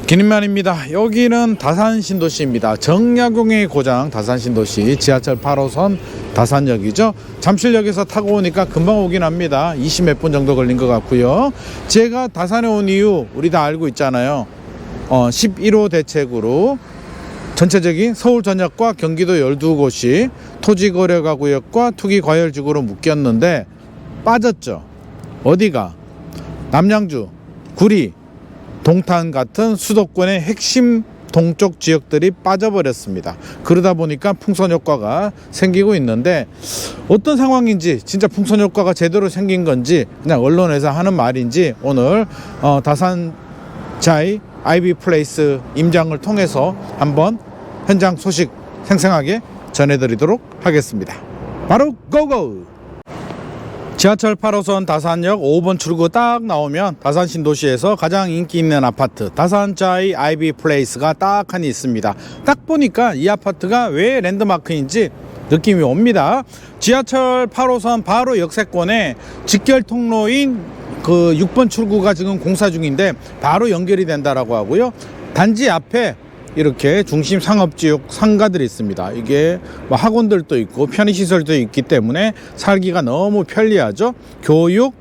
기님만입니다. 여기는 다산신도시입니다. 정약용의 고장 다산신도시 지하철 8호선 다산역이죠. 잠실역에서 타고 오니까 금방 오긴 합니다. 20 몇 분 정도 걸린 것 같고요. 제가 다산에 온 이유 우리 다 알고 있잖아요. 11호 대책으로 전체적인 서울 전역과 경기도 12곳이 토지거래가구역과 투기과열지구로 묶였는데 빠졌죠. 어디가? 남양주, 구리, 동탄 같은 수도권의 핵심 동쪽 지역들이 빠져버렸습니다. 그러다 보니까 풍선 효과가 생기고 있는데 어떤 상황인지, 진짜 풍선 효과가 제대로 생긴 건지 그냥 언론에서 하는 말인지 오늘 다산자이 아이비 플레이스 임장을 통해서 한번 현장 소식 생생하게 전해드리도록 하겠습니다. 바로 고고! 지하철 8호선 다산역 5번 출구 딱 나오면 다산신도시에서 가장 인기 있는 아파트 다산자이 아이비 플레이스가 딱 하니 있습니다. 딱 보니까 이 아파트가 왜 랜드마크인지 느낌이 옵니다. 지하철 8호선 바로 역세권에 직결 통로인 그 6번 출구가 지금 공사 중인데 바로 연결이 된다라고 하고요. 단지 앞에 이렇게 중심 상업지역 상가들이 있습니다. 이게 뭐 학원들도 있고 편의시설도 있기 때문에 살기가 너무 편리하죠. 교육,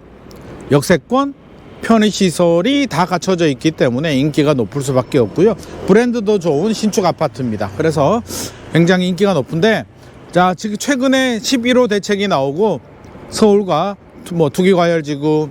역세권, 편의시설이 다 갖춰져 있기 때문에 인기가 높을 수밖에 없고요. 브랜드도 좋은 신축 아파트입니다. 그래서 굉장히 인기가 높은데, 자, 지금 최근에 11호 대책이 나오고 서울과 뭐 투기과열지구,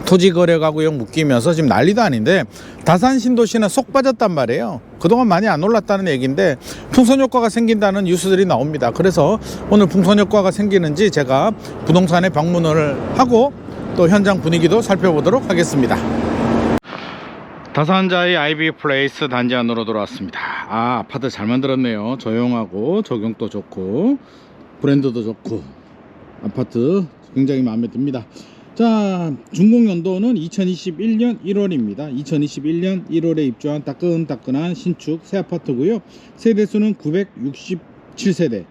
토지거래가구역 묶이면서 지금 난리도 아닌데 다산신도시는 쏙 빠졌단 말이에요. 그동안 많이 안 올랐다는 얘기인데 풍선 효과가 생긴다는 뉴스들이 나옵니다. 그래서 오늘 풍선 효과가 생기는지 제가 부동산에 방문을 하고 또 현장 분위기도 살펴보도록 하겠습니다. 다산자이 아이비 플레이스 단지 안으로 들어왔습니다. 아파트 잘 만들었네요. 조용하고 조경도 좋고 브랜드도 좋고 아파트 굉장히 마음에 듭니다. 자, 준공연도는 2021년 1월입니다. 2021년 1월에 입주한 따끈따끈한 신축 새 아파트고요. 세대수는 967세대,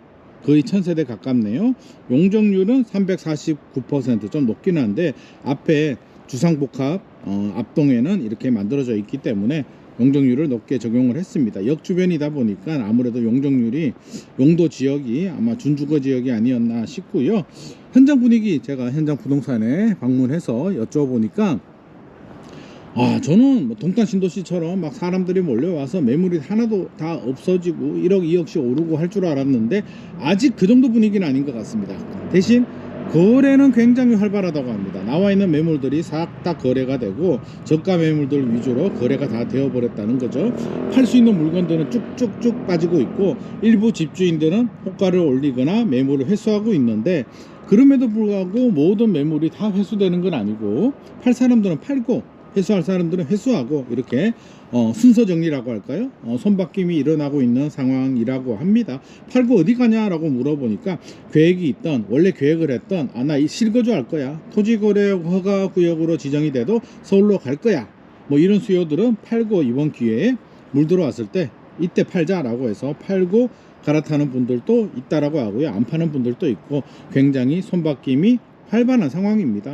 거의 1000세대 가깝네요. 용적률은 349%, 좀 높긴 한데 앞에 주상복합 앞동에는 이렇게 만들어져 있기 때문에 용적률을 높게 적용을 했습니다. 역 주변이다 보니까 아무래도 용적률이 용도 지역이 아마 준주거 지역이 아니었나 싶고요. 현장 분위기 제가 현장 부동산에 방문해서 여쭤보니까 저는 뭐 동탄 신도시처럼 막 사람들이 몰려와서 매물이 하나도 다 없어지고 1억 2억씩 오르고 할 줄 알았는데 아직 그 정도 분위기는 아닌 것 같습니다. 대신 거래는 굉장히 활발하다고 합니다. 나와 있는 매물들이 싹 다 거래가 되고 저가 매물들 위주로 거래가 다 되어버렸다는 거죠. 팔 수 있는 물건들은 쭉쭉쭉 빠지고 있고 일부 집주인들은 호가를 올리거나 매물을 회수하고 있는데 그럼에도 불구하고 모든 매물이 다 회수되는 건 아니고 팔 사람들은 팔고 회수할 사람들은 회수하고 이렇게 순서 정리라고 할까요? 손바뀜이 일어나고 있는 상황이라고 합니다. 팔고 어디 가냐라고 물어보니까 계획이 있던, 원래 계획을 했던 나 이 실거주 할 거야, 토지거래 허가 구역으로 지정이 돼도 서울로 갈 거야, 뭐 이런 수요들은 팔고 이번 기회에 물 들어왔을 때 이때 팔자라고 해서 팔고 갈아타는 분들도 있다라고 하고요. 안 파는 분들도 있고 굉장히 손바뀜이 활발한 상황입니다.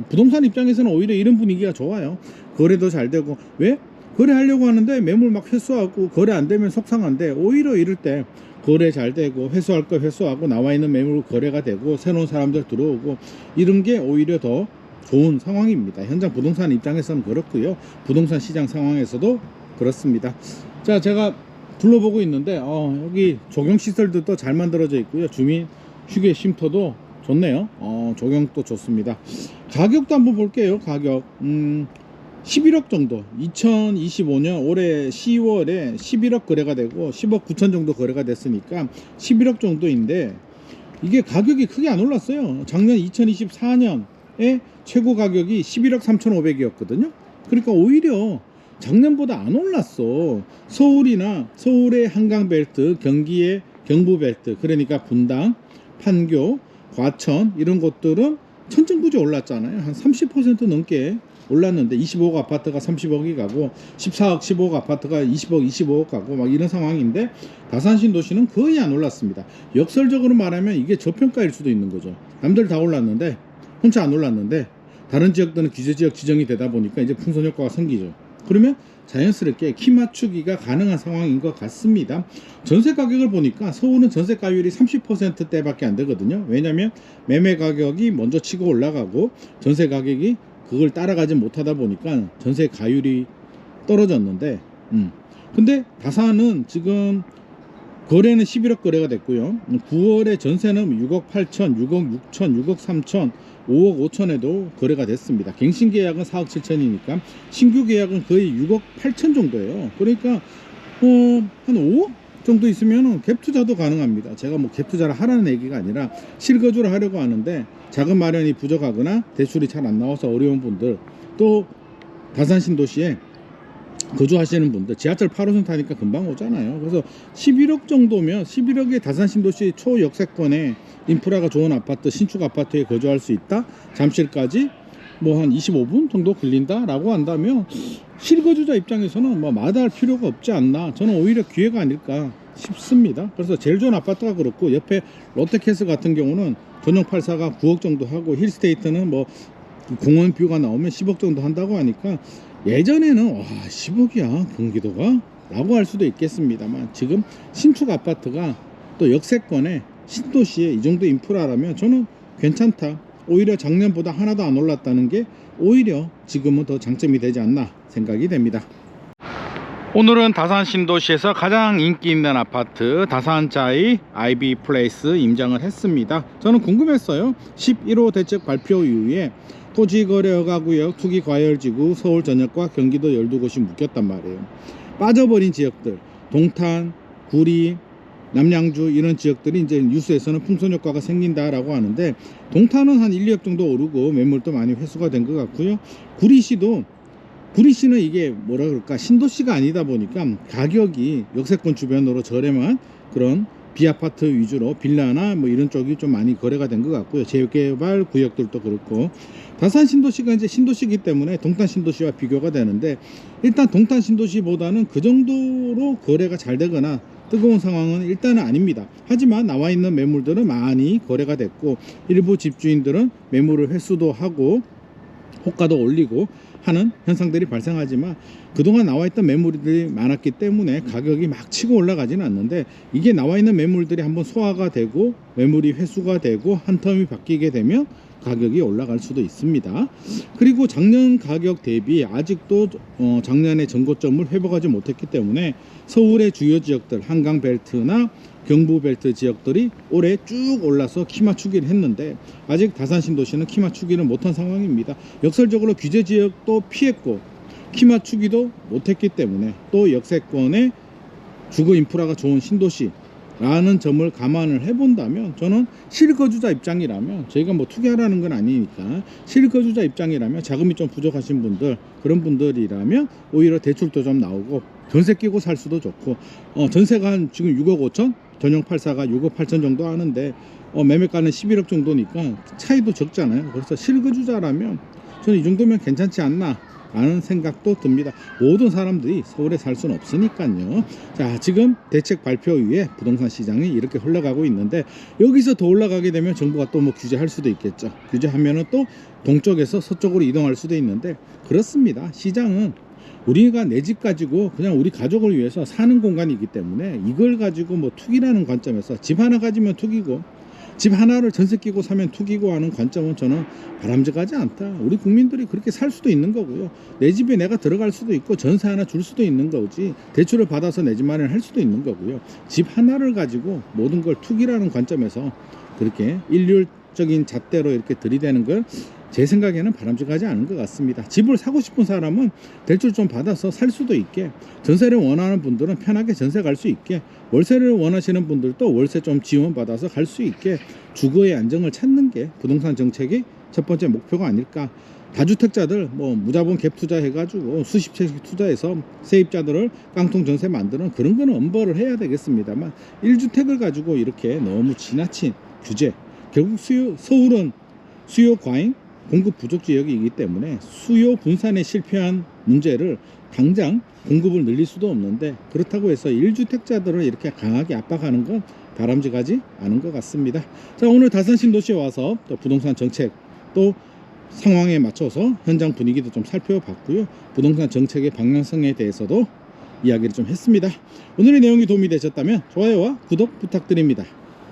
부동산 입장에서는 오히려 이런 분위기가 좋아요. 거래도 잘 되고, 왜? 거래하려고 하는데 매물 막 회수하고 거래 안 되면 속상한데 오히려 이럴 때 거래 잘 되고 회수할 거 회수하고 나와 있는 매물 거래가 되고 새로운 사람들 들어오고 이런 게 오히려 더 좋은 상황입니다. 현장 부동산 입장에서는 그렇고요. 부동산 시장 상황에서도 그렇습니다. 자, 제가 둘러보고 있는데 여기 조경시설들도 잘 만들어져 있고요. 주민 휴게 쉼터도 좋네요. 조경도 좋습니다. 가격도 한번 볼게요. 가격 11억 정도, 2025년 올해 10월에 11억 거래가 되고 10억 9천 정도 거래가 됐으니까 11억 정도인데 이게 가격이 크게 안 올랐어요. 작년 2024년에 최고 가격이 11억 3,500이었거든요 그러니까 오히려 작년보다 안 올랐어. 서울이나 서울의 한강벨트, 경기의 경부벨트, 그러니까 분당, 판교, 과천 이런 곳들은 천정부지 올랐잖아요. 한 30% 넘게 올랐는데 25억 아파트가 30억이 가고 14억 15억 아파트가 20억 25억 가고 막 이런 상황인데 다산신도시는 거의 안 올랐습니다. 역설적으로 말하면 이게 저평가일 수도 있는 거죠. 남들 다 올랐는데 혼자 안 올랐는데 다른 지역들은 규제지역 지정이 되다 보니까 이제 풍선 효과가 생기죠. 그러면 자연스럽게 키 맞추기가 가능한 상황인 것 같습니다. 전세 가격을 보니까 서울은 전세 가율이 30%대밖에 안 되거든요. 왜냐하면 매매 가격이 먼저 치고 올라가고 전세 가격이 그걸 따라가지 못하다 보니까 전세 가율이 떨어졌는데 근데 다산은 지금 거래는 11억 거래가 됐고요. 9월에 전세는 6억 8천, 6억 6천, 6억 3천, 5억 5천에도 거래가 됐습니다. 갱신 계약은 4억 7천이니까 신규 계약은 거의 6억 8천 정도예요. 그러니까 한 5억 정도 있으면 갭 투자도 가능합니다. 제가 뭐 갭 투자를 하라는 얘기가 아니라 실거주를 하려고 하는데 자금 마련이 부족하거나 대출이 잘 안 나와서 어려운 분들, 또 다산 신도시에 거주하시는 분들, 지하철 8호선 타니까 금방 오잖아요. 그래서 11억 정도면 11억에 다산 신도시 초역세권에 인프라가 좋은 아파트, 신축 아파트에 거주할 수 있다. 잠실까지 뭐 한 25분 정도 걸린다 라고 한다면 실거주자 입장에서는 뭐 마다할 필요가 없지 않나, 저는 오히려 기회가 아닐까 싶습니다. 그래서 제일 좋은 아파트가 그렇고, 옆에 롯데캐슬 같은 경우는 전용 84가 9억 정도 하고, 힐스테이트는 뭐 공원 뷰가 나오면 10억 정도 한다고 하니까, 예전에는 와 10억이야 경기도가? 라고 할 수도 있겠습니다만, 지금 신축 아파트가 또 역세권에 신도시에 이 정도 인프라라면 저는 괜찮다. 오히려 작년보다 하나도 안 올랐다는 게 오히려 지금은 더 장점이 되지 않나 생각이 됩니다. 오늘은 다산 신도시에서 가장 인기 있는 아파트 다산자이 아이비 플레이스 임장을 했습니다. 저는 궁금했어요. 11호 대책 발표 이후에 토지거래허가구역, 투기과열지구, 서울 전역과 경기도 12곳이 묶였단 말이에요. 빠져버린 지역들, 동탄, 구리, 남양주 이런 지역들이 이제 뉴스에서는 풍선효과가 생긴다라고 하는데, 동탄은 한 1, 2억 정도 오르고 매물도 많이 회수가 된 것 같고요. 구리시는 이게 뭐라 그럴까, 신도시가 아니다 보니까 가격이 역세권 주변으로 저렴한 그런 비아파트 위주로 빌라나 뭐 이런 쪽이 좀 많이 거래가 된 것 같고요. 재개발 구역들도 그렇고, 다산 신도시가 이제 신도시이기 때문에 동탄 신도시와 비교가 되는데, 일단 동탄 신도시보다는 그 정도로 거래가 잘 되거나 뜨거운 상황은 일단은 아닙니다. 하지만 나와 있는 매물들은 많이 거래가 됐고, 일부 집주인들은 매물을 회수도 하고 호가도 올리고 하는 현상들이 발생하지만, 그동안 나와 있던 매물들이 많았기 때문에 가격이 막 치고 올라가지는 않는데, 이게 나와 있는 매물들이 한번 소화가 되고 매물이 회수가 되고 한 텀이 바뀌게 되면 가격이 올라갈 수도 있습니다. 그리고 작년 가격 대비 아직도 작년의 전고점을 회복하지 못했기 때문에 서울의 주요 지역들, 한강벨트나 경부벨트 지역들이 올해 쭉 올라서 키 맞추기를 했는데, 아직 다산 신도시는 키 맞추기를 못한 상황입니다. 역설적으로 규제 지역도 피했고 키 맞추기도 못했기 때문에, 또 역세권의 주거 인프라가 좋은 신도시 라는 점을 감안을 해본다면, 저는 실거주자 입장이라면, 저희가 뭐 투기하라는 건 아니니까 실거주자 입장이라면, 자금이 좀 부족하신 분들, 그런 분들이라면 오히려 대출도 좀 나오고 전세 끼고 살 수도 좋고, 전세가 한 지금 6억 5천, 전용 84가 6억 8천 정도 하는데 매매가는 11억 정도니까 차이도 적잖아요. 그래서 실거주자라면 저는 이 정도면 괜찮지 않나 라는 생각도 듭니다. 모든 사람들이 서울에 살 수는 없으니까요. 자, 지금 대책 발표 이후에 부동산 시장이 이렇게 흘러가고 있는데, 여기서 더 올라가게 되면 정부가 또 뭐 규제할 수도 있겠죠. 규제하면은 또 동쪽에서 서쪽으로 이동할 수도 있는데, 그렇습니다. 시장은 우리가 내 집 가지고 그냥 우리 가족을 위해서 사는 공간이기 때문에, 이걸 가지고 뭐 투기라는 관점에서 집 하나 가지면 투기고 집 하나를 전세 끼고 사면 투기고 하는 관점은 저는 바람직하지 않다. 우리 국민들이 그렇게 살 수도 있는 거고요. 내 집에 내가 들어갈 수도 있고 전세 하나 줄 수도 있는 거지, 대출을 받아서 내 집 마련을 할 수도 있는 거고요. 집 하나를 가지고 모든 걸 투기라는 관점에서 그렇게 일률적인 잣대로 이렇게 들이대는 걸 제 생각에는 바람직하지 않은 것 같습니다. 집을 사고 싶은 사람은 대출 좀 받아서 살 수도 있게, 전세를 원하는 분들은 편하게 전세 갈 수 있게, 월세를 원하시는 분들도 월세 좀 지원 받아서 갈 수 있게 주거의 안정을 찾는 게 부동산 정책의 첫 번째 목표가 아닐까. 다주택자들 뭐 무자본 갭 투자 해가지고 수십 채씩 투자해서 세입자들을 깡통 전세 만드는 그런 거는 엄벌을 해야 되겠습니다만, 1주택을 가지고 이렇게 너무 지나친 규제, 결국 서울은 수요 과잉, 공급 부족 지역이기 때문에 수요 분산에 실패한 문제를 당장 공급을 늘릴 수도 없는데, 그렇다고 해서 1주택자들을 이렇게 강하게 압박하는 건 바람직하지 않은 것 같습니다. 자, 오늘 다산 신도시에 와서 또 부동산 정책, 또 상황에 맞춰서 현장 분위기도 좀 살펴봤고요. 부동산 정책의 방향성에 대해서도 이야기를 좀 했습니다. 오늘의 내용이 도움이 되셨다면 좋아요와 구독 부탁드립니다.